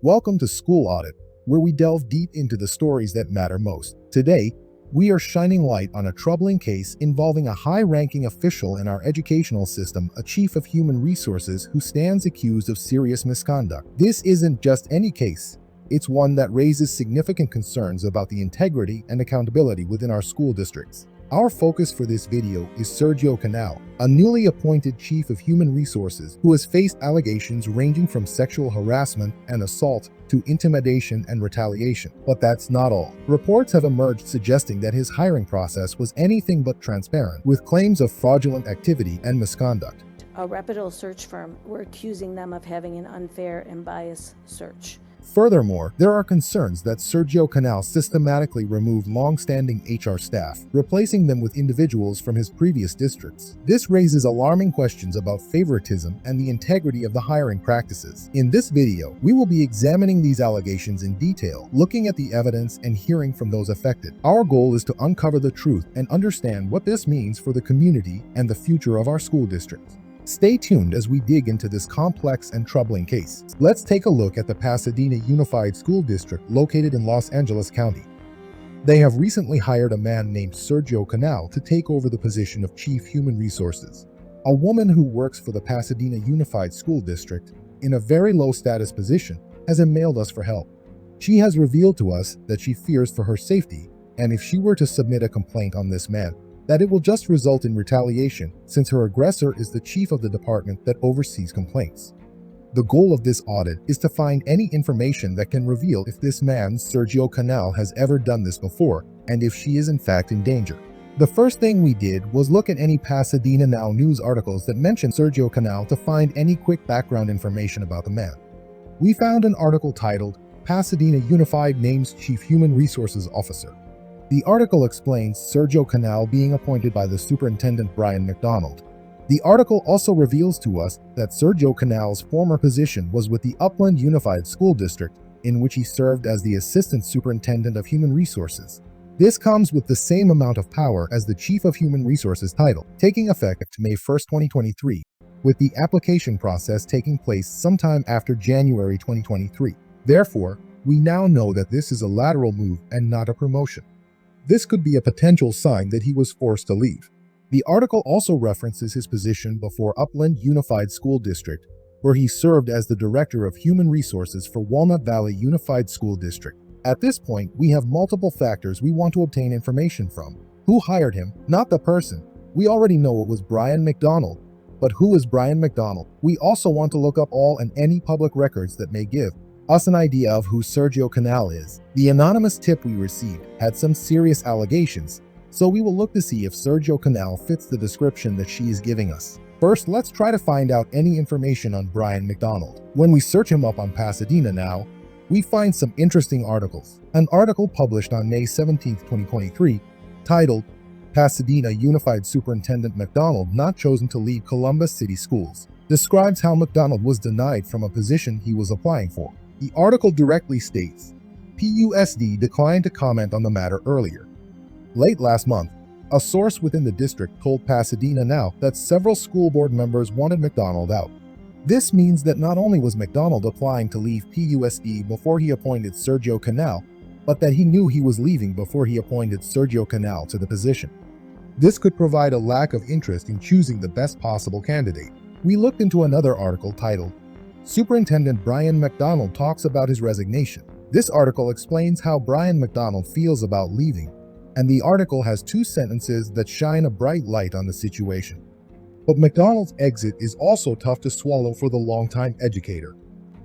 Welcome to School Audit, where we delve deep into the stories that matter most. Today, we are shining light on a troubling case involving a high-ranking official in our educational system, a chief of human resources who stands accused of serious misconduct. This isn't just any case. It's one that raises significant concerns about the integrity and accountability within our school districts. Our focus for this video is Sergio Canal, a newly appointed chief of human resources who has faced allegations ranging from sexual harassment and assault to intimidation and retaliation. But that's not all. Reports have emerged suggesting that his hiring process was anything but transparent, with claims of fraudulent activity and misconduct. A reputable search firm were accusing them of having an unfair and biased search. Furthermore, there are concerns that Sergio Canal systematically removed long-standing HR staff, replacing them with individuals from his previous districts. This raises alarming questions about favoritism and the integrity of the hiring practices. In this video, we will be examining these allegations in detail, looking at the evidence and hearing from those affected. Our goal is to uncover the truth and understand what this means for the community and the future of our school districts. Stay tuned as we dig into this complex and troubling case. Let's take a look at the Pasadena Unified School District located in Los Angeles County. They have recently hired a man named Sergio Canal to take over the position of Chief Human Resources. A woman who works for the Pasadena Unified School District in a very low-status position has emailed us for help. She has revealed to us that she fears for her safety, and if she were to submit a complaint on this man, that it will just result in retaliation, since her aggressor is the chief of the department that oversees complaints. The goal of this audit is to find any information that can reveal if this man, Sergio Canal, has ever done this before, and if she is in fact in danger. The first thing we did was look at any Pasadena Now news articles that mention Sergio Canal to find any quick background information about the man. We found an article titled, "Pasadena Unified Names Chief Human Resources Officer." The article explains Sergio Canal being appointed by the superintendent Brian McDonald. The article also reveals to us that Sergio Canal's former position was with the Upland Unified School District, in which he served as the assistant superintendent of human resources. This comes with the same amount of power as the chief of human resources title, taking effect May 1st, 2023, with the application process taking place sometime after January 2023. Therefore, we now know that this is a lateral move and not a promotion. This could be a potential sign that he was forced to leave. The article also references his position before Upland Unified School District, where he served as the Director of Human Resources for Walnut Valley Unified School District. At this point, we have multiple factors we want to obtain information from. Who hired him? Not the person. We already know it was Brian McDonald. But who is Brian McDonald? We also want to look up all and any public records that may give us an idea of who Sergio Canal is. The anonymous tip we received had some serious allegations, so we will look to see if Sergio Canal fits the description that she is giving us. First, let's try to find out any information on Brian McDonald. When we search him up on Pasadena Now, we find some interesting articles. An article published on May 17, 2023, titled, "Pasadena Unified Superintendent McDonald Not Chosen to Lead Columbus City Schools," describes how McDonald was denied from a position he was applying for. The article directly states, PUSD declined to comment on the matter earlier. Late last month, a source within the district told Pasadena Now that several school board members wanted McDonald out. This means that not only was McDonald applying to leave PUSD before he appointed Sergio Canal, but that he knew he was leaving before he appointed Sergio Canal to the position. This could provide a lack of interest in choosing the best possible candidate. We looked into another article titled, Superintendent Brian McDonald Talks About His Resignation. This article explains how Brian McDonald feels about leaving, and the article has two sentences that shine a bright light on the situation. But McDonald's exit is also tough to swallow for the longtime educator.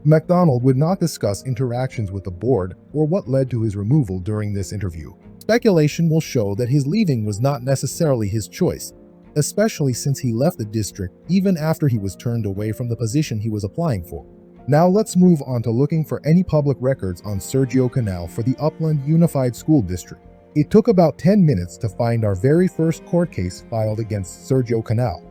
McDonald would not discuss interactions with the board or what led to his removal during this interview. Speculation will show that his leaving was not necessarily his choice, especially since he left the district even after he was turned away from the position he was applying for. Now let's move on to looking for any public records on Sergio Canal for the Upland Unified School District. It took about 10 minutes to find our very first court case filed against Sergio Canal.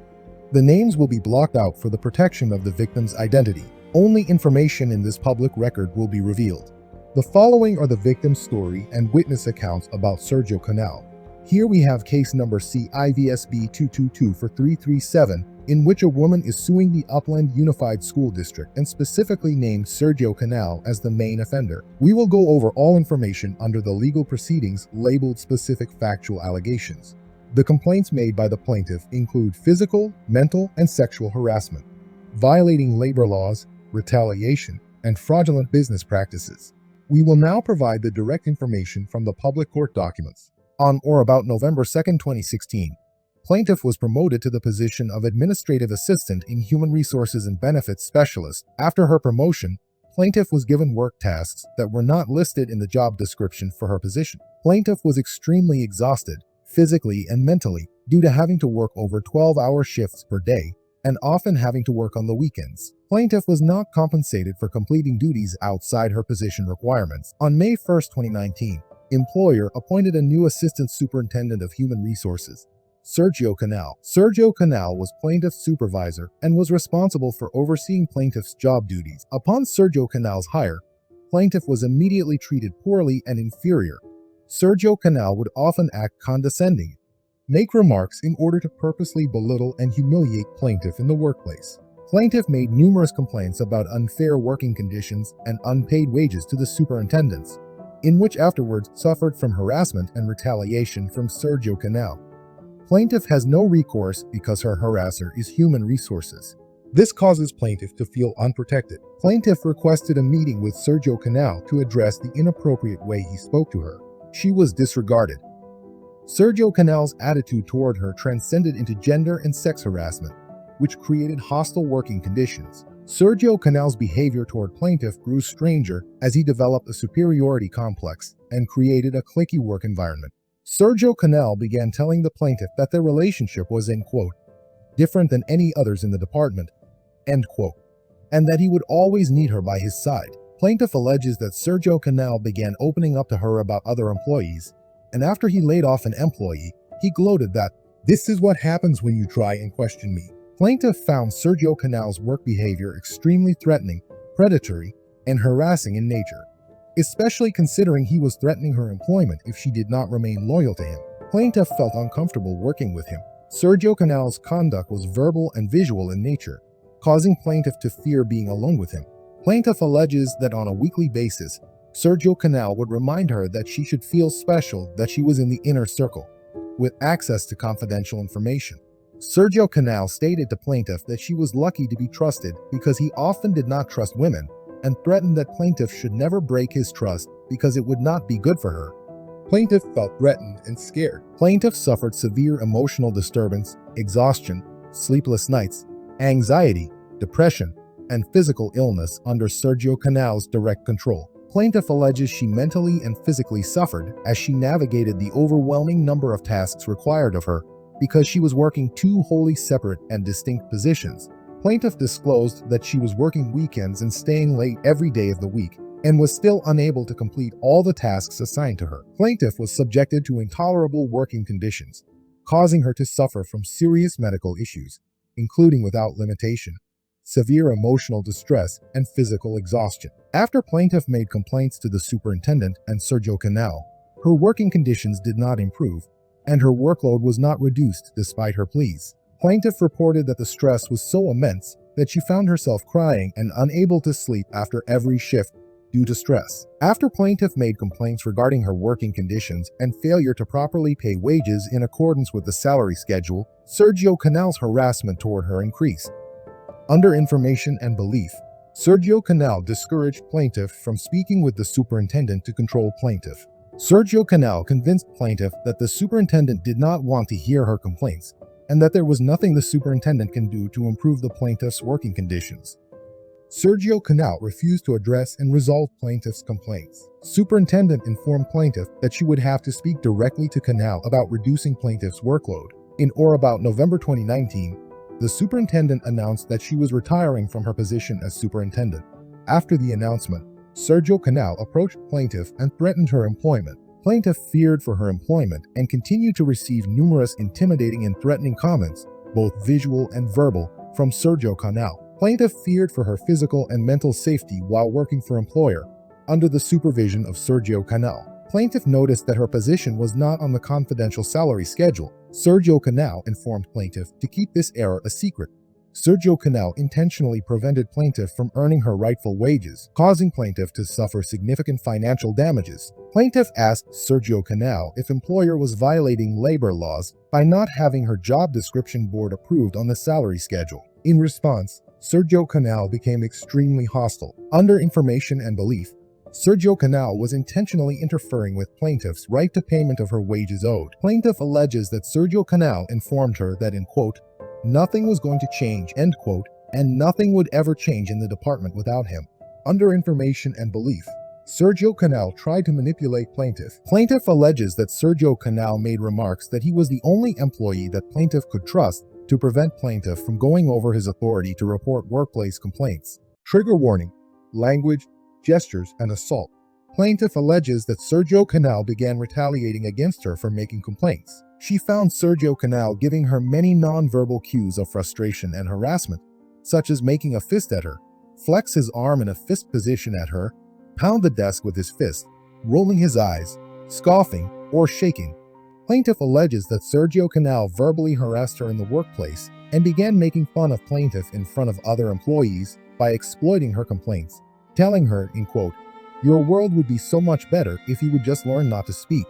The names will be blocked out for the protection of the victim's identity. Only information in this public record will be revealed. The following are the victim's story and witness accounts about Sergio Canal. Here we have case number CIVSB 222-337 in which a woman is suing the Upland Unified School District and specifically named Sergio Canal as the main offender. We will go over all information under the legal proceedings labeled specific factual allegations. The complaints made by the plaintiff include physical, mental, and sexual harassment, violating labor laws, retaliation, and fraudulent business practices. We will now provide the direct information from the public court documents. On or about November 2, 2016, plaintiff was promoted to the position of Administrative Assistant in Human Resources and Benefits Specialist. After her promotion, plaintiff was given work tasks that were not listed in the job description for her position. Plaintiff was extremely exhausted, physically and mentally, due to having to work over 12-hour shifts per day and often having to work on the weekends. Plaintiff was not compensated for completing duties outside her position requirements. On May 1, 2019, employer appointed a new Assistant Superintendent of Human Resources, Sergio Canal. Sergio Canal was plaintiff's supervisor and was responsible for overseeing plaintiff's job duties. Upon Sergio Canal's hire, plaintiff was immediately treated poorly and inferior. Sergio Canal would often act condescending, make remarks in order to purposely belittle and humiliate plaintiff in the workplace. Plaintiff made numerous complaints about unfair working conditions and unpaid wages to the superintendents, in which afterwards suffered from harassment and retaliation from Sergio Canal. Plaintiff has no recourse because her harasser is Human Resources. This causes plaintiff to feel unprotected. Plaintiff requested a meeting with Sergio Canal to address the inappropriate way he spoke to her. She was disregarded. Sergio Canal's attitude toward her transcended into gender and sex harassment, which created hostile working conditions. Sergio Canal's behavior toward plaintiff grew stranger as he developed a superiority complex and created a cliquey work environment. Sergio Canal began telling the plaintiff that their relationship was, in quote, different than any others in the department, end quote, and that he would always need her by his side. Plaintiff alleges that Sergio Canal began opening up to her about other employees, and after he laid off an employee, he gloated that, "This is what happens when you try and question me." Plaintiff found Sergio Canal's work behavior extremely threatening, predatory, and harassing in nature, especially considering he was threatening her employment if she did not remain loyal to him. Plaintiff felt uncomfortable working with him. Sergio Canal's conduct was verbal and visual in nature, causing plaintiff to fear being alone with him. Plaintiff alleges that on a weekly basis, Sergio Canal would remind her that she should feel special, that she was in the inner circle, with access to confidential information. Sergio Canal stated to plaintiff that she was lucky to be trusted because he often did not trust women, and threatened that plaintiff should never break his trust because it would not be good for her. Plaintiff felt threatened and scared. Plaintiff suffered severe emotional disturbance, exhaustion, sleepless nights, anxiety, depression, and physical illness under Sergio Canal's direct control. Plaintiff alleges she mentally and physically suffered as she navigated the overwhelming number of tasks required of her because she was working two wholly separate and distinct positions. Plaintiff disclosed that she was working weekends and staying late every day of the week, and was still unable to complete all the tasks assigned to her. Plaintiff was subjected to intolerable working conditions, causing her to suffer from serious medical issues, including without limitation, severe emotional distress, and physical exhaustion. After plaintiff made complaints to the superintendent and Sergio Canal, her working conditions did not improve, and her workload was not reduced despite her pleas. Plaintiff reported that the stress was so immense that she found herself crying and unable to sleep after every shift due to stress. After plaintiff made complaints regarding her working conditions and failure to properly pay wages in accordance with the salary schedule, Sergio Canal's harassment toward her increased. Under information and belief, Sergio Canal discouraged plaintiff from speaking with the superintendent to control plaintiff. Sergio Canal convinced plaintiff that the superintendent did not want to hear her complaints, and that there was nothing the superintendent can do to improve the plaintiff's working conditions. Sergio Canal refused to address and resolve plaintiff's complaints. Superintendent informed plaintiff that she would have to speak directly to Canal about reducing plaintiff's workload. In or about November 2019, the superintendent announced that she was retiring from her position as superintendent. After the announcement, Sergio Canal approached plaintiff and threatened her employment. Plaintiff feared for her employment and continued to receive numerous intimidating and threatening comments, both visual and verbal, from Sergio Canal. Plaintiff feared for her physical and mental safety while working for employer, under the supervision of Sergio Canal. Plaintiff noticed that her position was not on the confidential salary schedule. Sergio Canal informed plaintiff to keep this error a secret. Sergio Canal intentionally prevented plaintiff from earning her rightful wages, causing plaintiff to suffer significant financial damages. Plaintiff asked Sergio Canal if employer was violating labor laws by not having her job description board approved on the salary schedule. In response, Sergio Canal became extremely hostile. Under information and belief, Sergio Canal was intentionally interfering with plaintiff's right to payment of her wages owed. Plaintiff alleges that Sergio Canal informed her that, in quote, nothing was going to change, end quote, and nothing would ever change in the department without him. Under information and belief, Sergio Canal tried to manipulate plaintiff. Plaintiff alleges that Sergio Canal made remarks that he was the only employee that plaintiff could trust to prevent plaintiff from going over his authority to report workplace complaints. Trigger warning: language, gestures, and assault. Plaintiff alleges that Sergio Canal began retaliating against her for making complaints. She found Sergio Canal giving her many non-verbal cues of frustration and harassment, such as making a fist at her, flex his arm in a fist position at her, pound the desk with his fist, rolling his eyes, scoffing, or shaking. Plaintiff alleges that Sergio Canal verbally harassed her in the workplace and began making fun of plaintiff in front of other employees by exploiting her complaints, telling her, in quote, your world would be so much better if you would just learn not to speak.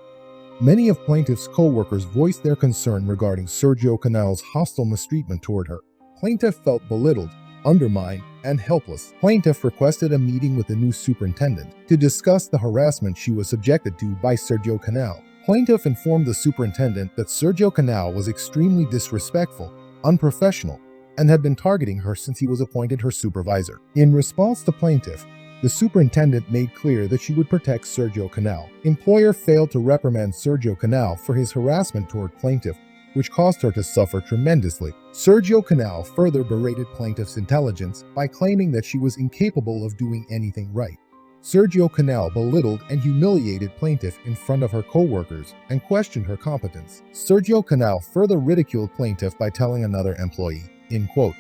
Many of plaintiff's co-workers voiced their concern regarding Sergio Canal's hostile mistreatment toward her. Plaintiff felt belittled, undermined, and helpless. Plaintiff requested a meeting with the new superintendent to discuss the harassment she was subjected to by Sergio Canal. Plaintiff informed the superintendent that Sergio Canal was extremely disrespectful, unprofessional, and had been targeting her since he was appointed her supervisor. In response to plaintiff, the superintendent made clear that she would protect Sergio Canal. Employer failed to reprimand Sergio Canal for his harassment toward plaintiff, which caused her to suffer tremendously. Sergio Canal further berated plaintiff's intelligence by claiming that she was incapable of doing anything right. Sergio Canal belittled and humiliated plaintiff in front of her co-workers and questioned her competence. Sergio Canal further ridiculed plaintiff by telling another employee, in quote,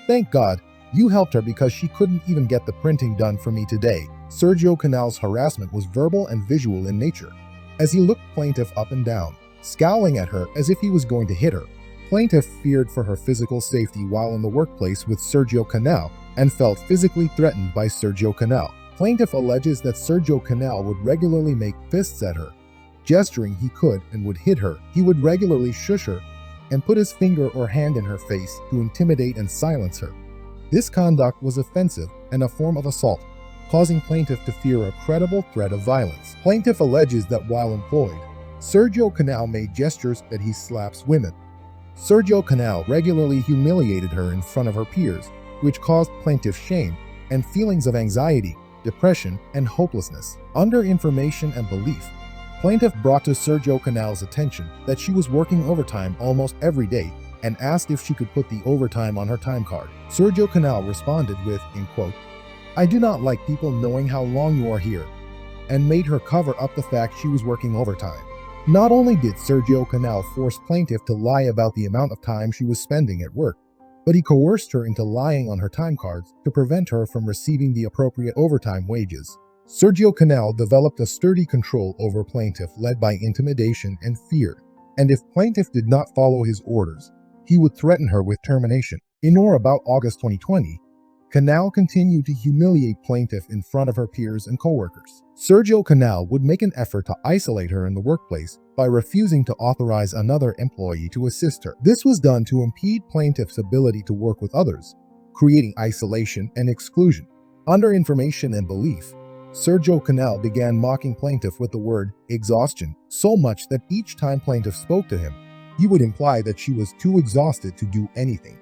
thank God, you helped her because she couldn't even get the printing done for me today. Sergio Canal's harassment was verbal and visual in nature, as he looked plaintiff up and down, scowling at her as if he was going to hit her. Plaintiff feared for her physical safety while in the workplace with Sergio Canal and felt physically threatened by Sergio Canal. Plaintiff alleges that Sergio Canal would regularly make fists at her, gesturing he could and would hit her. He would regularly shush her and put his finger or hand in her face to intimidate and silence her. This conduct was offensive and a form of assault, causing plaintiff to fear a credible threat of violence. Plaintiff alleges that while employed, Sergio Canal made gestures that he slaps women. Sergio Canal regularly humiliated her in front of her peers, which caused plaintiff shame and feelings of anxiety, depression, and hopelessness. Under information and belief, plaintiff brought to Sergio Canal's attention that she was working overtime almost every day and asked if she could put the overtime on her time card. Sergio Canal responded with, in quote, I do not like people knowing how long you are here, and made her cover up the fact she was working overtime. Not only did Sergio Canal force plaintiff to lie about the amount of time she was spending at work, but he coerced her into lying on her time cards to prevent her from receiving the appropriate overtime wages. Sergio Canal developed a sturdy control over plaintiff led by intimidation and fear, and if plaintiff did not follow his orders, he would threaten her with termination. In or about August 2020, Canal continued to humiliate plaintiff in front of her peers and coworkers. Sergio Canal would make an effort to isolate her in the workplace by refusing to authorize another employee to assist her. This was done to impede plaintiff's ability to work with others, creating isolation and exclusion. Under information and belief, Sergio Canal began mocking plaintiff with the word exhaustion, so much that each time plaintiff spoke to him, he would imply that she was too exhausted to do anything.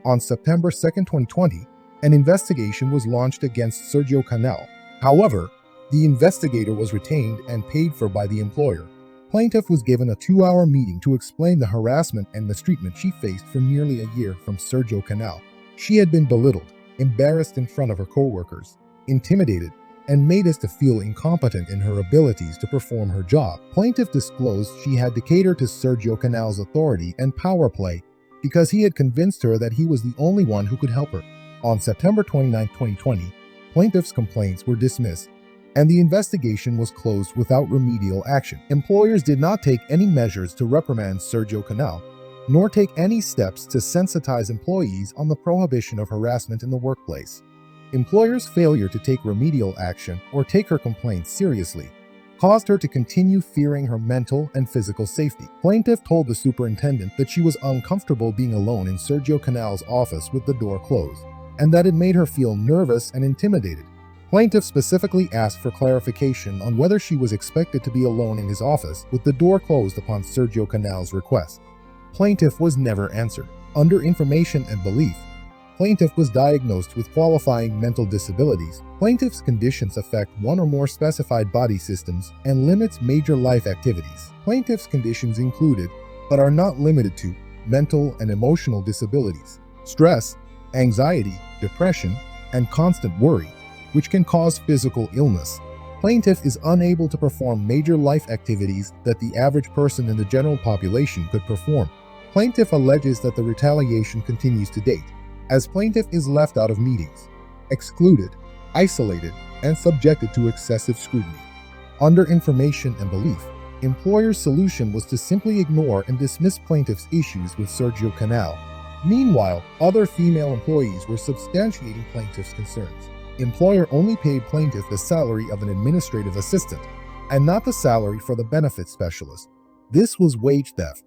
On September 2, 2020, an investigation was launched against Sergio Canal. However, the investigator was retained and paid for by the employer. Plaintiff was given a 2-hour meeting to explain the harassment and mistreatment she faced for nearly a year from Sergio Canal. She had been belittled, embarrassed in front of her co-workers, intimidated, and made us to feel incompetent in her abilities to perform her job. Plaintiff disclosed she had to cater to Sergio Canal's authority and power play because he had convinced her that he was the only one who could help her. On September 29, 2020, plaintiff's complaints were dismissed, and the investigation was closed without remedial action. Employers did not take any measures to reprimand Sergio Canal, nor take any steps to sensitize employees on the prohibition of harassment in the workplace. Employers' failure to take remedial action or take her complaints seriously caused her to continue fearing her mental and physical safety. Plaintiff told the superintendent that she was uncomfortable being alone in Sergio Canal's office with the door closed, and that it made her feel nervous and intimidated. Plaintiff specifically asked for clarification on whether she was expected to be alone in his office with the door closed upon Sergio Canal's request. Plaintiff was never answered. Under information and belief, plaintiff was diagnosed with qualifying mental disabilities. Plaintiff's conditions affect one or more specified body systems and limits major life activities. Plaintiff's conditions included, but are not limited to, mental and emotional disabilities, stress, anxiety, depression, and constant worry, which can cause physical illness. Plaintiff is unable to perform major life activities that the average person in the general population could perform. Plaintiff alleges that the retaliation continues to date, as plaintiff is left out of meetings, excluded, isolated, and subjected to excessive scrutiny. Under information and belief, employer's solution was to simply ignore and dismiss plaintiff's issues with Sergio Canal. Meanwhile, other female employees were substantiating plaintiff's concerns. Employer only paid plaintiff the salary of an administrative assistant, and not the salary for the benefits specialist. This was wage theft.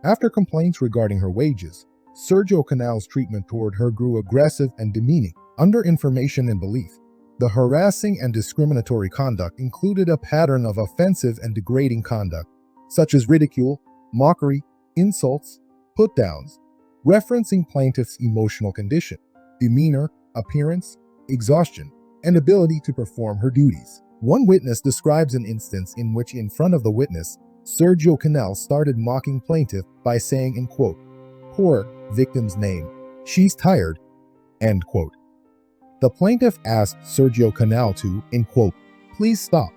After complaints regarding her wages, Sergio Canal's treatment toward her grew aggressive and demeaning. Under information and belief, the harassing and discriminatory conduct included a pattern of offensive and degrading conduct, such as ridicule, mockery, insults, put-downs, referencing plaintiff's emotional condition, demeanor, appearance, exhaustion, and ability to perform her duties. One witness describes an instance in which, in front of the witness, Sergio Canal started mocking plaintiff by saying, in quote, "Poor victim's name. She's tired," end quote. The plaintiff asked Sergio Canal to, in quote, "Please stop,"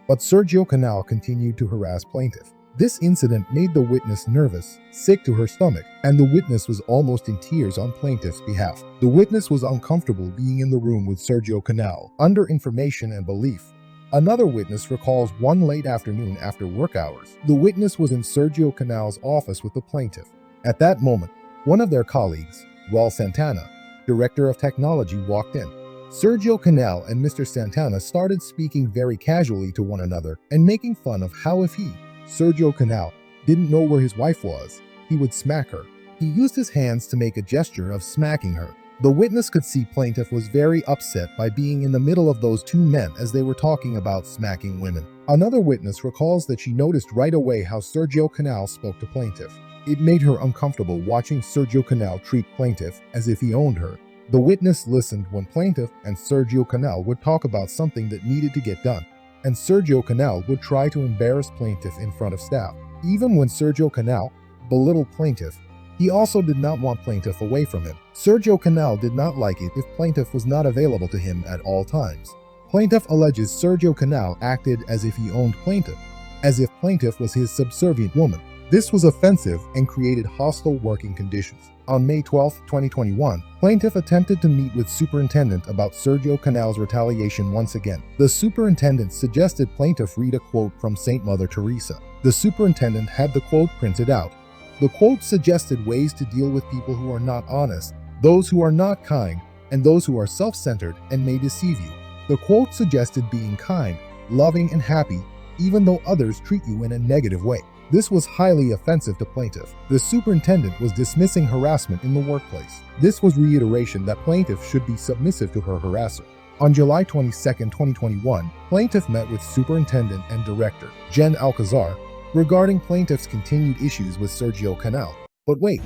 but Sergio Canal continued to harass plaintiff. This incident made the witness nervous, sick to her stomach, and the witness was almost in tears on plaintiff's behalf. The witness was uncomfortable being in the room with Sergio Canal. Under information and belief, another witness recalls one late afternoon after work hours. The witness was in Sergio Canal's office with the plaintiff. At that moment, one of their colleagues, Raul Santana, director of technology, walked in. Sergio Canal and Mr. Santana started speaking very casually to one another and making fun of how if he, Sergio Canal, didn't know where his wife was, he would smack her. He used his hands to make a gesture of smacking her. The witness could see plaintiff was very upset by being in the middle of those two men as they were talking about smacking women. Another witness recalls that she noticed right away how Sergio Canal spoke to plaintiff. It made her uncomfortable watching Sergio Canal treat plaintiff as if he owned her. The witness listened when plaintiff and Sergio Canal would talk about something that needed to get done, and Sergio Canal would try to embarrass plaintiff in front of staff. Even when Sergio Canal belittled plaintiff, he also did not want plaintiff away from him. Sergio Canal did not like it if plaintiff was not available to him at all times. Plaintiff alleges Sergio Canal acted as if he owned plaintiff, as if plaintiff was his subservient woman. This was offensive and created hostile working conditions. On May 12, 2021, plaintiff attempted to meet with superintendent about Sergio Canal's retaliation once again. The superintendent suggested plaintiff read a quote from Saint Mother Teresa. The superintendent had the quote printed out. The quote suggested ways to deal with people who are not honest, those who are not kind, and those who are self-centered and may deceive you. The quote suggested being kind, loving, and happy, even though others treat you in a negative way. This was highly offensive to plaintiff. The superintendent was dismissing harassment in the workplace. This was reiteration that plaintiff should be submissive to her harasser. On July 22, 2021, plaintiff met with superintendent and director, Jen Alcazar, regarding plaintiff's continued issues with Sergio Canal. But wait,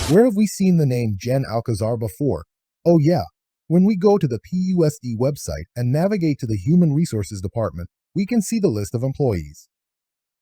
where have we seen the name Jen Alcazar before? Oh yeah, when we go to the PUSD website and navigate to the Human Resources Department, we can see the list of employees.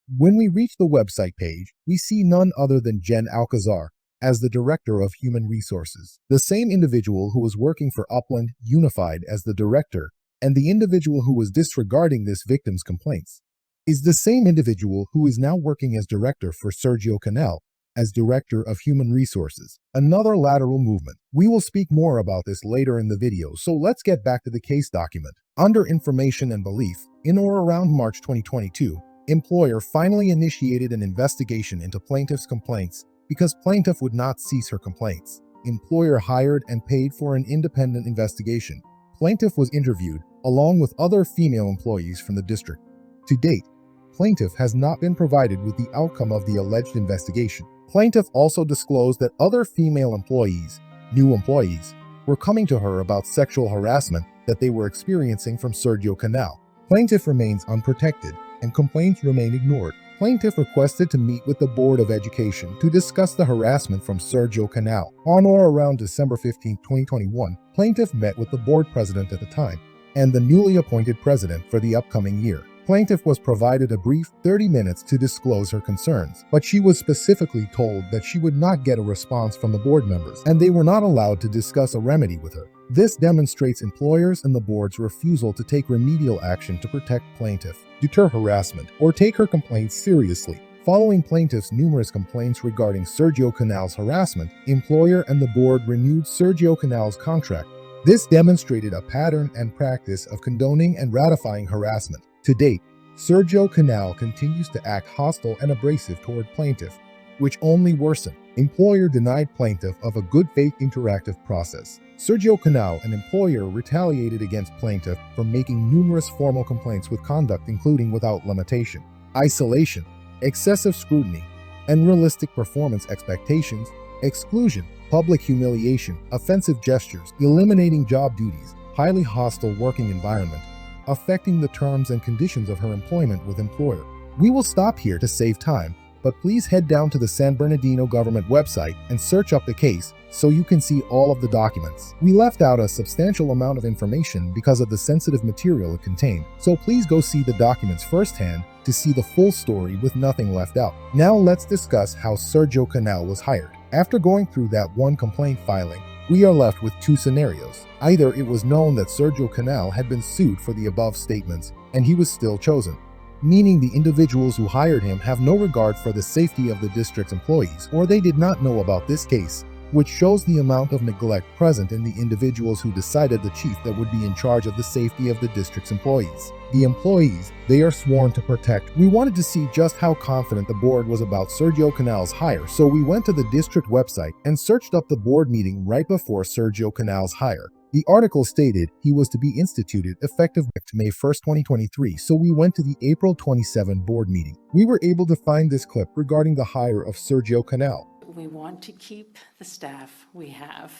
When we reach the website page, we see none other than Jen Alcazar as the Director of Human Resources, the same individual who was working for Upland Unified as the director, and the individual who was disregarding this victim's complaints is the same individual who is now working as director for Sergio Canal as Director of Human Resources. Another lateral movement. We will speak more about this later in the video, so let's get back to the case document. Under information and belief, in or around March 2022, employer finally initiated an investigation into plaintiff's complaints Because plaintiff would not cease her complaints, employer hired and paid for an independent investigation. Plaintiff was interviewed, along with other female employees from the district. To date, plaintiff has not been provided with the outcome of the alleged investigation. Plaintiff also disclosed that other female employees, new employees, were coming to her about sexual harassment that they were experiencing from Sergio Canal. Plaintiff remains unprotected, and complaints remain ignored. Plaintiff requested to meet with the Board of Education to discuss the harassment from Sergio Canal. On or around December 15, 2021, plaintiff met with the board president at the time and the newly appointed president for the upcoming year. Plaintiff was provided a brief 30 minutes to disclose her concerns, but she was specifically told that she would not get a response from the board members, and they were not allowed to discuss a remedy with her. This demonstrates employers and the board's refusal to take remedial action to protect plaintiff, deter harassment, or take her complaints seriously. Following plaintiff's numerous complaints regarding Sergio Canal's harassment, employer and the board renewed Sergio Canal's contract. This demonstrated a pattern and practice of condoning and ratifying harassment. To date, Sergio Canal continues to act hostile and abrasive toward plaintiff, which only worsened. Employer denied plaintiff of a good faith interactive process. Sergio Canal, an employer, retaliated against plaintiff for making numerous formal complaints with conduct including without limitation, isolation, excessive scrutiny, unrealistic performance expectations, exclusion, public humiliation, offensive gestures, eliminating job duties, highly hostile working environment, affecting the terms and conditions of her employment with employer. We will stop here to save time, but please head down to the San Bernardino government website and search up the case so you can see all of the documents. We left out a substantial amount of information because of the sensitive material it contained, so please go see the documents firsthand to see the full story with nothing left out. Now let's discuss how Sergio Canal was hired. After going through that one complaint filing, we are left with two scenarios. Either it was known that Sergio Canal had been sued for the above statements and he was still chosen, meaning the individuals who hired him have no regard for the safety of the district's employees, or they did not know about this case, which shows the amount of neglect present in the individuals who decided the chief that would be in charge of the safety of the district's employees. The employees they are sworn to protect. We wanted to see just how confident the board was about Sergio Canal's hire, so we went to the district website and searched up the board meeting right before Sergio Canal's hire. The article stated he was to be instituted effective May 1st, 2023, so we went to the April 27 board meeting. We were able to find this clip regarding the hire of Sergio Canal. We want to keep the staff we have.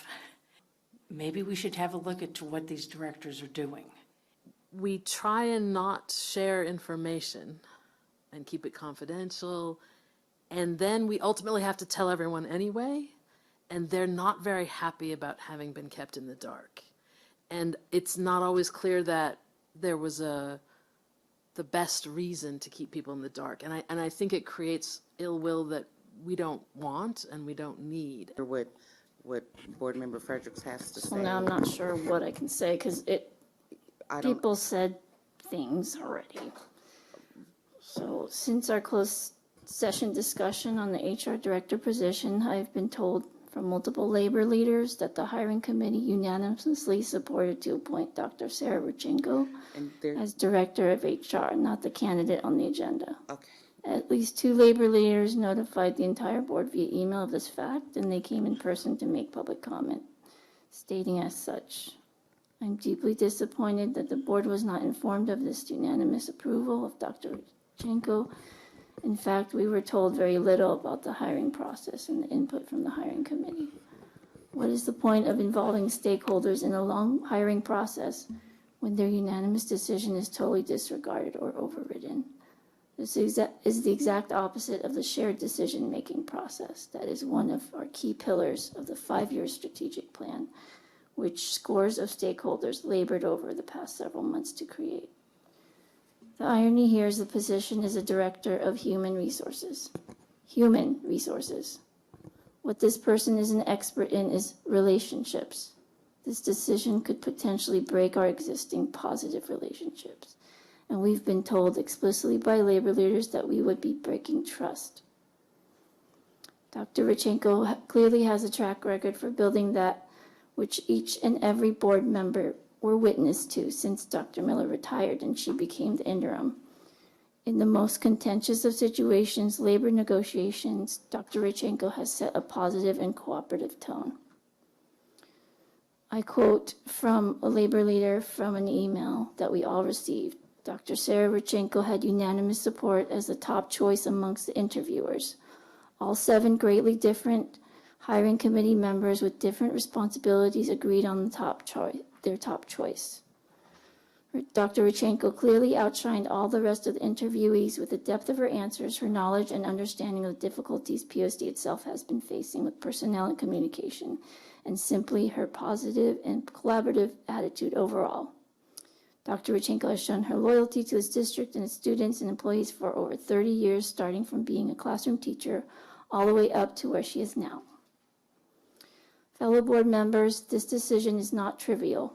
Maybe we should have a look at what these directors are doing. We try and not share information and keep it confidential, and then we ultimately have to tell everyone anyway, and they're not very happy about having been kept in the dark. And it's not always clear that there was the best reason to keep people in the dark, and I think it creates ill will that we don't want and we don't need. What Board Member Fredericks has to say. Well, now I'm not sure what I can say because people said things already. So since our closed session discussion on the HR director position, I've been told from multiple labor leaders that the hiring committee unanimously supported to appoint Dr. Sarah Ruchenko as director of HR, not the candidate on the agenda. Okay. At least two labor leaders notified the entire board via email of this fact, and they came in person to make public comment, stating as such. I'm deeply disappointed that the board was not informed of this unanimous approval of Dr. Ruchenko. In fact, we were told very little about the hiring process and the input from the hiring committee. What is the point of involving stakeholders in a long hiring process when their unanimous decision is totally disregarded or overridden? This is the exact opposite of the shared decision-making process. That is one of our key pillars of the 5-year strategic plan, which scores of stakeholders labored over the past several months to create. The irony here is the position is a director of human resources. Human resources. What this person is an expert in is relationships. This decision could potentially break our existing positive relationships. And we've been told explicitly by labor leaders that we would be breaking trust. Dr. Ruchenko clearly has a track record for building that which each and every board member were witness to since Dr. Miller retired and she became the interim. In the most contentious of situations, labor negotiations, Dr. Rychenko has set a positive and cooperative tone. I quote from a labor leader from an email that we all received. Dr. Sarah Rychenko had unanimous support as the top choice amongst the interviewers. All 7 greatly different hiring committee members with different responsibilities agreed on their top choice. Dr. Rychenko clearly outshined all the rest of the interviewees with the depth of her answers, her knowledge and understanding of the difficulties PSD itself has been facing with personnel and communication, and simply her positive and collaborative attitude overall. Dr. Rychenko has shown her loyalty to this district and its students and employees for over 30 years, starting from being a classroom teacher all the way up to where she is now. Fellow board members, this decision is not trivial.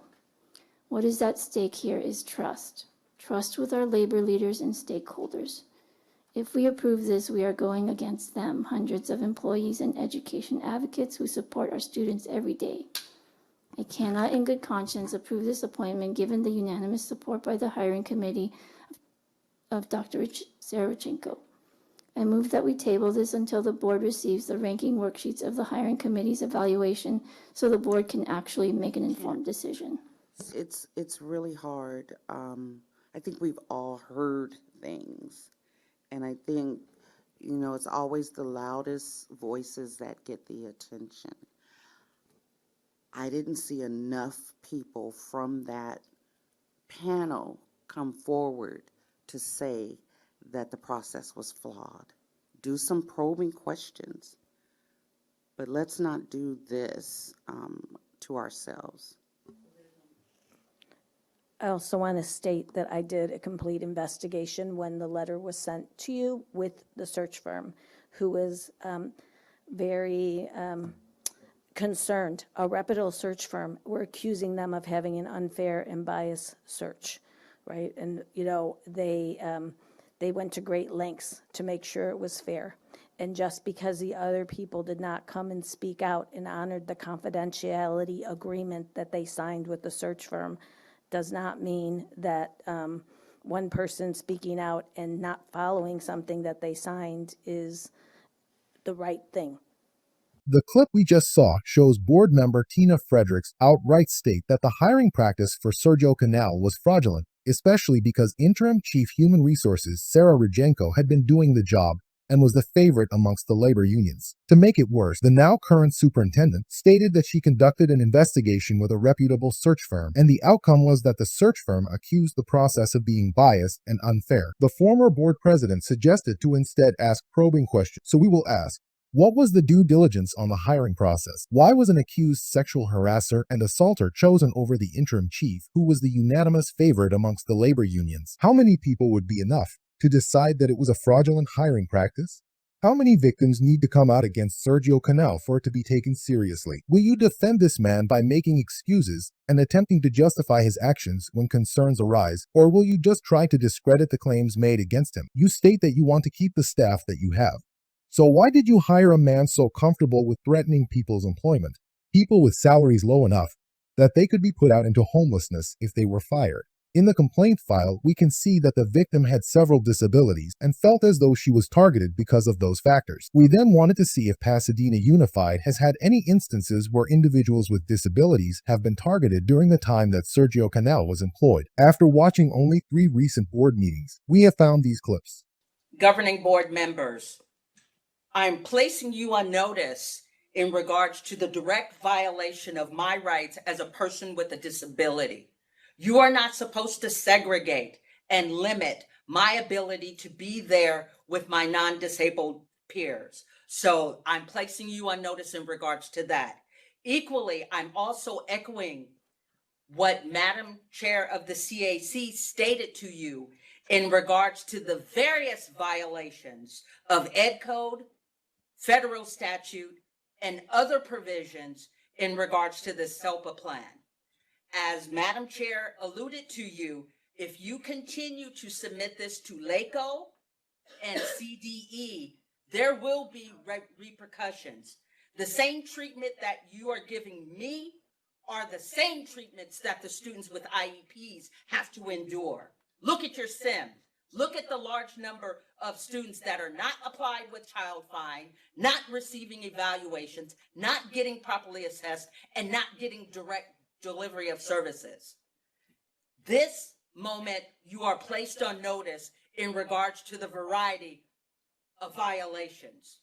What is at stake here is trust. Trust with our labor leaders and stakeholders. If we approve this, we are going against them, hundreds of employees and education advocates who support our students every day. I cannot in good conscience approve this appointment given the unanimous support by the hiring committee of Dr. Sarah Rychenko. I move that we table this until the board receives the ranking worksheets of the hiring committee's evaluation so the board can actually make an informed decision. It's really hard. I think we've all heard things, and I think, it's always the loudest voices that get the attention. I didn't see enough people from that panel come forward to say that the process was flawed. Do some probing questions, but let's not do this to ourselves. I also want to state that I did a complete investigation when the letter was sent to you with the search firm, who was very concerned. A reputable search firm, we're accusing them of having an unfair and biased search, right? And, they went to great lengths to make sure it was fair. And just because the other people did not come and speak out and honored the confidentiality agreement that they signed with the search firm does not mean that one person speaking out and not following something that they signed is the right thing. The clip we just saw shows board member Tina Fredericks outright state that the hiring practice for Sergio Canal was fraudulent, especially because interim Chief Human Resources Sarah Rychenko had been doing the job and was the favorite amongst the labor unions. To make it worse, the now current superintendent stated that she conducted an investigation with a reputable search firm, and the outcome was that the search firm accused the process of being biased and unfair. The former board president suggested to instead ask probing questions, so we will ask, what was the due diligence on the hiring process? Why was an accused sexual harasser and assaulter chosen over the interim chief, who was the unanimous favorite amongst the labor unions? How many people would be enough to decide that it was a fraudulent hiring practice? How many victims need to come out against Sergio Canal for it to be taken seriously? Will you defend this man by making excuses and attempting to justify his actions when concerns arise, or will you just try to discredit the claims made against him? You state that you want to keep the staff that you have. So why did you hire a man so comfortable with threatening people's employment, people with salaries low enough that they could be put out into homelessness if they were fired? In the complaint file, we can see that the victim had several disabilities and felt as though she was targeted because of those factors. We then wanted to see if Pasadena Unified has had any instances where individuals with disabilities have been targeted during the time that Sergio Canal was employed. After watching only 3 recent board meetings, we have found these clips. Governing board members, I'm placing you on notice in regards to the direct violation of my rights as a person with a disability. You are not supposed to segregate and limit my ability to be there with my non-disabled peers. So I'm placing you on notice in regards to that. Equally, I'm also echoing what Madam Chair of the CAC stated to you in regards to the various violations of Ed Code, federal statute, and other provisions in regards to the SELPA plan. As Madam Chair alluded to you, if you continue to submit this to LACO and CDE, there will be repercussions. The same treatment that you are giving me are the same treatments that the students with IEPs have to endure. Look at your SIM. Look at the large number of students that are not applied with child find, not receiving evaluations, not getting properly assessed, and not getting direct delivery of services. This moment, you are placed on notice in regards to the variety of violations.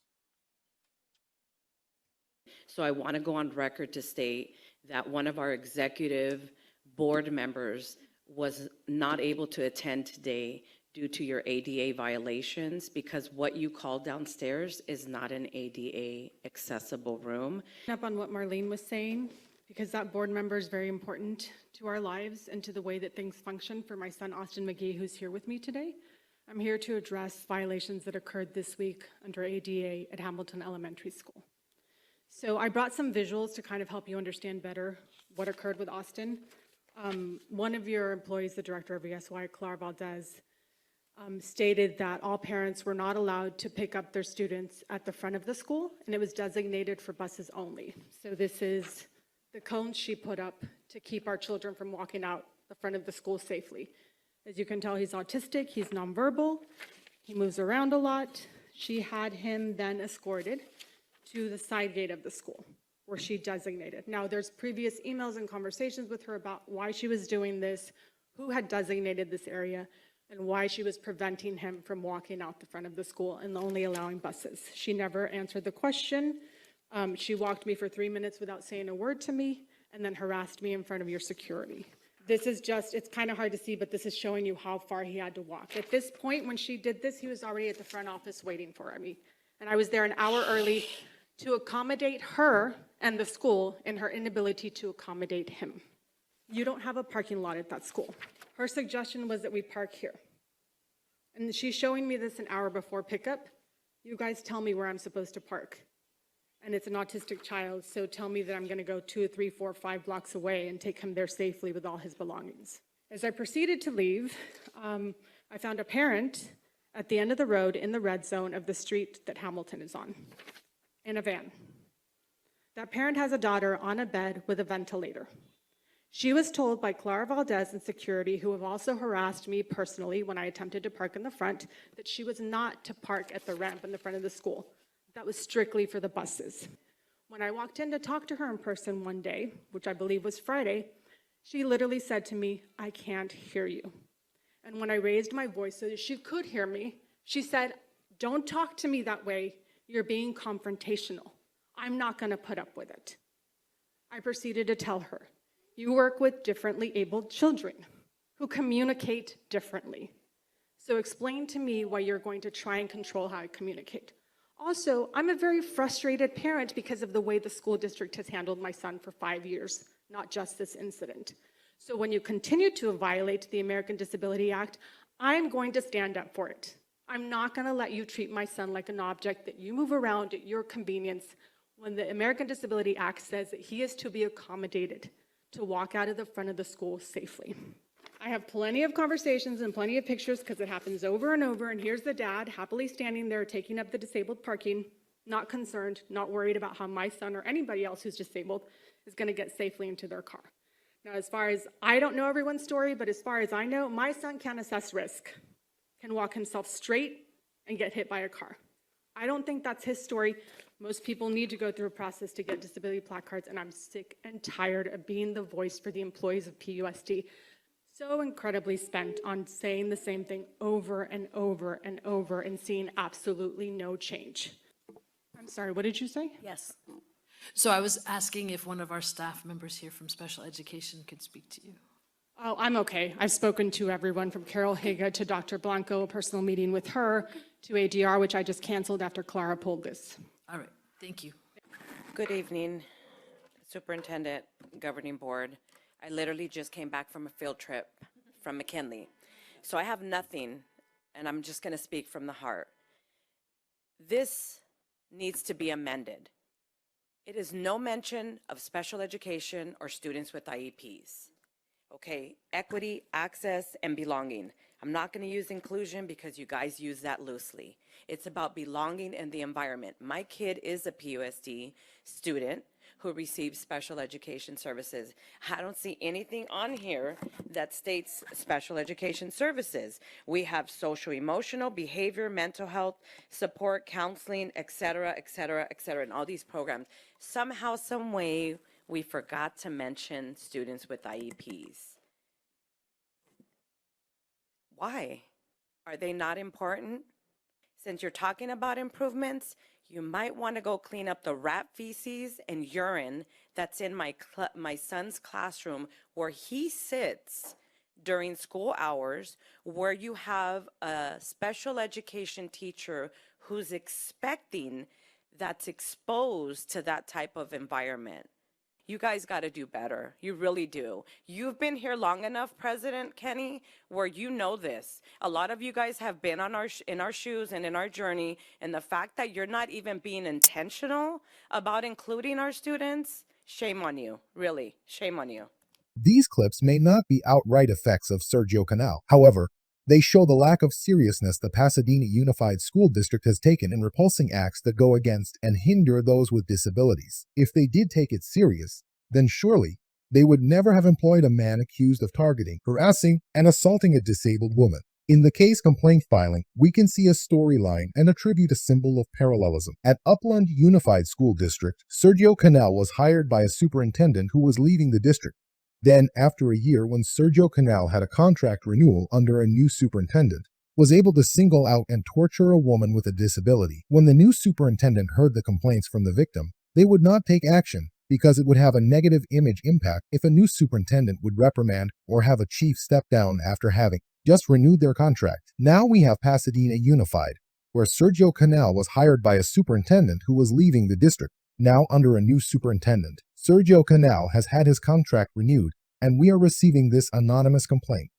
So I want to go on record to state that one of our executive board members was not able to attend today due to your ADA violations, because what you called downstairs is not an ADA accessible room. Up on what Marlene was saying, because that board member is very important to our lives and to the way that things function for my son, Austin McGee, who's here with me today. I'm here to address violations that occurred this week under ADA at Hamilton Elementary School. So I brought some visuals to kind of help you understand better what occurred with Austin. One of your employees, the director of ESY, Clara Valdez, stated that all parents were not allowed to pick up their students at the front of the school, and it was designated for buses only. So this is the cones she put up to keep our children from walking out the front of the school safely. As you can tell, he's autistic, he's nonverbal, he moves around a lot. She had him then escorted to the side gate of the school, where she designated. Now, there's previous emails and conversations with her about why she was doing this, who had designated this area, and why she was preventing him from walking out the front of the school and only allowing buses. She never answered the question. She walked me for 3 minutes without saying a word to me, and then harassed me in front of your security. This is just, it's kind of hard to see, but this is showing you how far he had to walk. At this point, when she did this, he was already at the front office waiting for me. And I was there an hour early to accommodate her and the school in her inability to accommodate him. You don't have a parking lot at that school. Her suggestion was that we park here. And she's showing me this an hour before pickup. You guys tell me where I'm supposed to park. And it's an autistic child, so tell me that I'm gonna go 2, 3, 4, 5 blocks away and take him there safely with all his belongings. As I proceeded to leave, I found a parent at the end of the road in the red zone of the street that Hamilton is on, in a van. That parent has a daughter on a bed with a ventilator. She was told by Clara Valdez and security, who have also harassed me personally when I attempted to park in the front, that she was not to park at the ramp in the front of the school. That was strictly for the buses. When I walked in to talk to her in person one day, which I believe was Friday, she literally said to me, "I can't hear you." And when I raised my voice so that she could hear me, she said, "Don't talk to me that way. You're being confrontational. I'm not gonna put up with it." I proceeded to tell her, "You work with differently abled children who communicate differently. So explain to me why you're going to try and control how I communicate." Also, I'm a very frustrated parent because of the way the school district has handled my son for 5 years, not just this incident. So when you continue to violate the American Disability Act, I'm going to stand up for it. I'm not gonna let you treat my son like an object that you move around at your convenience when the American Disability Act says that he is to be accommodated to walk out of the front of the school safely. I have plenty of conversations and plenty of pictures because it happens over and over, and here's the dad happily standing there taking up the disabled parking, not concerned, not worried about how my son or anybody else who's disabled is gonna get safely into their car. Now, as far as, I don't know everyone's story, but as far as I know, my son can assess risk, can walk himself straight and get hit by a car. I don't think that's his story. Most people need to go through a process to get disability placards, and I'm sick and tired of being the voice for the employees of PUSD. So incredibly spent on saying the same thing over and over and over and seeing absolutely no change. I'm sorry, what did you say? Yes. So I was asking if one of our staff members here from special education could speak to you. Oh, I'm okay. I've spoken to everyone from Carol Higa to Dr. Blanco, a personal meeting with her, to ADR, which I just canceled after Clara pulled this. All right, thank you. Good evening, Superintendent, Governing Board. I literally just came back from a field trip from McKinley. So I have nothing, and I'm just going to speak from the heart. This needs to be amended. It is no mention of special education or students with IEPs. Okay, equity, access, and belonging. I'm not going to use inclusion because you guys use that loosely. It's about belonging in the environment. My kid is a PUSD student who receive special education services. I don't see anything on here that states special education services. We have social, emotional, behavior, mental health, support, counseling, et cetera, et cetera, et cetera, and all these programs. Somehow, some way, we forgot to mention students with IEPs. Why? Are they not important? Since you're talking about improvements, you might want to go clean up the rat feces and urine that's in my son's classroom where he sits during school hours, where you have a special education teacher who's expecting that's exposed to that type of environment. You guys got to do better. You really do. You've been here long enough, President Kenny, where you know this. A lot of you guys have been on in our shoes and in our journey, and the fact that you're not even being intentional about including our students, shame on you. Really, shame on you. These clips may not be outright effects of Sergio Canal. However, they show the lack of seriousness the Pasadena Unified School District has taken in repulsing acts that go against and hinder those with disabilities. If they did take it serious, then surely they would never have employed a man accused of targeting, harassing, and assaulting a disabled woman. In the case complaint filing, we can see a storyline and attribute a symbol of parallelism. At Upland Unified School District, Sergio Canal was hired by a superintendent who was leaving the district. Then, after a year, when Sergio Canal had a contract renewal under a new superintendent, was able to single out and torture a woman with a disability. When the new superintendent heard the complaints from the victim, they would not take action because it would have a negative image impact if a new superintendent would reprimand or have a chief step down after having just renewed their contract. Now we have Pasadena Unified, where Sergio Canal was hired by a superintendent who was leaving the district. Now under a new superintendent, Sergio Canal has had his contract renewed, and we are receiving this anonymous complaint.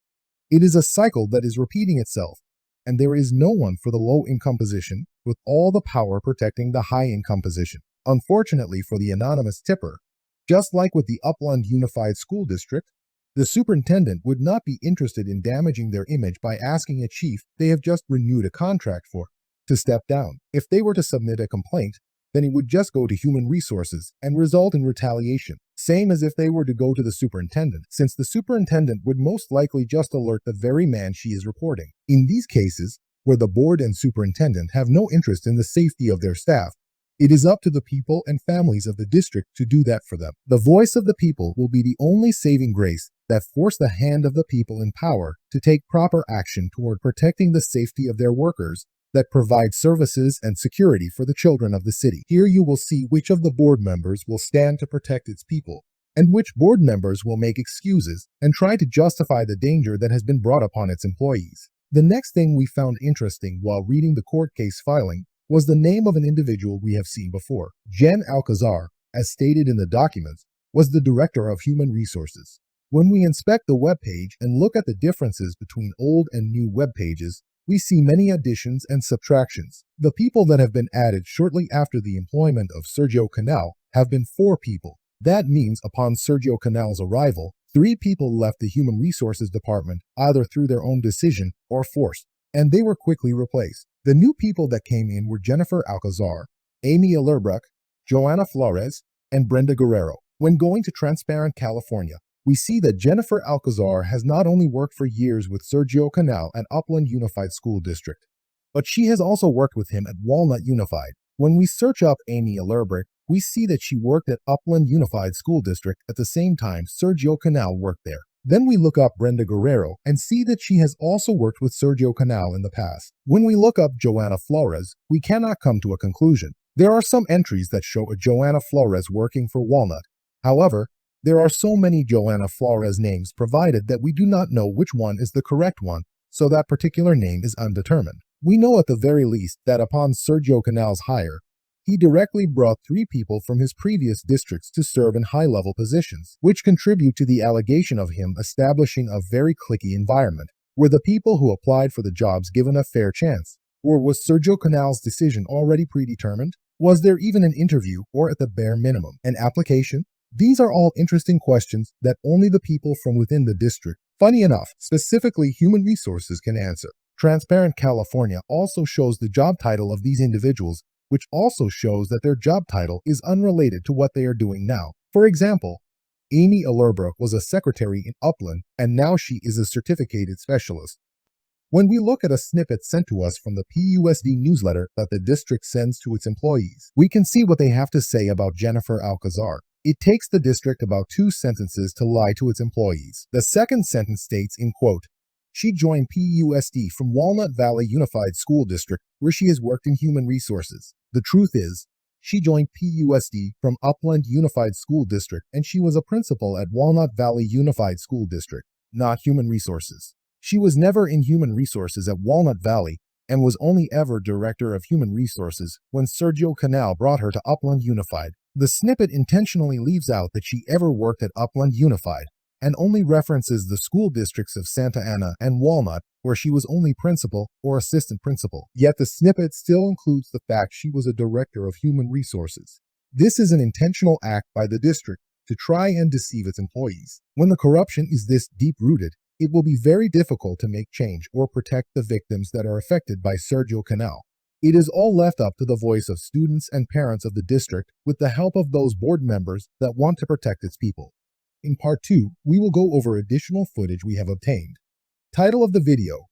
It is a cycle that is repeating itself, and there is no one for the low-income position with all the power protecting the high-income position. Unfortunately for the anonymous tipper, just like with the Upland Unified School District, the superintendent would not be interested in damaging their image by asking a chief they have just renewed a contract for to step down. If they were to submit a complaint, then it would just go to human resources and result in retaliation, same as if they were to go to the superintendent, since the superintendent would most likely just alert the very man she is reporting. In these cases, where the board and superintendent have no interest in the safety of their staff, it is up to the people and families of the district to do that for them. The voice of the people will be the only saving grace that force the hand of the people in power to take proper action toward protecting the safety of their workers that provide services and security for the children of the city. Here you will see which of the board members will stand to protect its people, and which board members will make excuses and try to justify the danger that has been brought upon its employees. The next thing we found interesting while reading the court case filing was the name of an individual we have seen before. Jen Alcazar, as stated in the documents, was the Director of Human Resources. When we inspect the web page and look at the differences between old and new web pages, we see many additions and subtractions. The people that have been added shortly after the employment of Sergio Canal have been 4 people. That means upon Sergio Canal's arrival, 3 people left the Human Resources Department either through their own decision or forced, and they were quickly replaced. The new people that came in were Jennifer Alcazar, Amy Allerbrook, Joanna Flores, and Brenda Guerrero. When going to Transparent California, we see that Jennifer Alcazar has not only worked for years with Sergio Canal at Upland Unified School District, but she has also worked with him at Walnut Unified. When we search up Amy Allerbrook, we see that she worked at Upland Unified School District at the same time Sergio Canal worked there. Then we look up Brenda Guerrero and see that she has also worked with Sergio Canal in the past. When we look up Joanna Flores, we cannot come to a conclusion. There are some entries that show a Joanna Flores working for Walnut. However, there are so many Joanna Flores names provided that we do not know which one is the correct one, so that particular name is undetermined. We know at the very least that upon Sergio Canal's hire, he directly brought 3 people from his previous districts to serve in high-level positions, which contribute to the allegation of him establishing a very cliquey environment. Were the people who applied for the jobs given a fair chance? Or was Sergio Canal's decision already predetermined? Was there even an interview, or at the bare minimum, an application? These are all interesting questions that only the people from within the district, funny enough, specifically Human Resources, can answer. Transparent California also shows the job title of these individuals which also shows that their job title is unrelated to what they are doing now. For example, Amy Allerbrook was a secretary in Upland, and now she is a certificated specialist. When we look at a snippet sent to us from the PUSD newsletter that the district sends to its employees, we can see what they have to say about Jennifer Alcazar. It takes the district about 2 sentences to lie to its employees. The second sentence states, in quote, "She joined PUSD from Walnut Valley Unified School District, where she has worked in human resources." The truth is, she joined PUSD from Upland Unified School District, and she was a principal at Walnut Valley Unified School District, not human resources. She was never in human resources at Walnut Valley and was only ever director of human resources when Sergio Canal brought her to Upland Unified. The snippet intentionally leaves out that she ever worked at Upland Unified and only references the school districts of Santa Ana and Walnut, where she was only principal or assistant principal. Yet the snippet still includes the fact she was a director of human resources. This is an intentional act by the district to try and deceive its employees. When the corruption is this deep-rooted, it will be very difficult to make change or protect the victims that are affected by Sergio Canal. It is all left up to the voice of students and parents of the district with the help of those board members that want to protect its people. In part 2, we will go over additional footage we have obtained. Title of the video: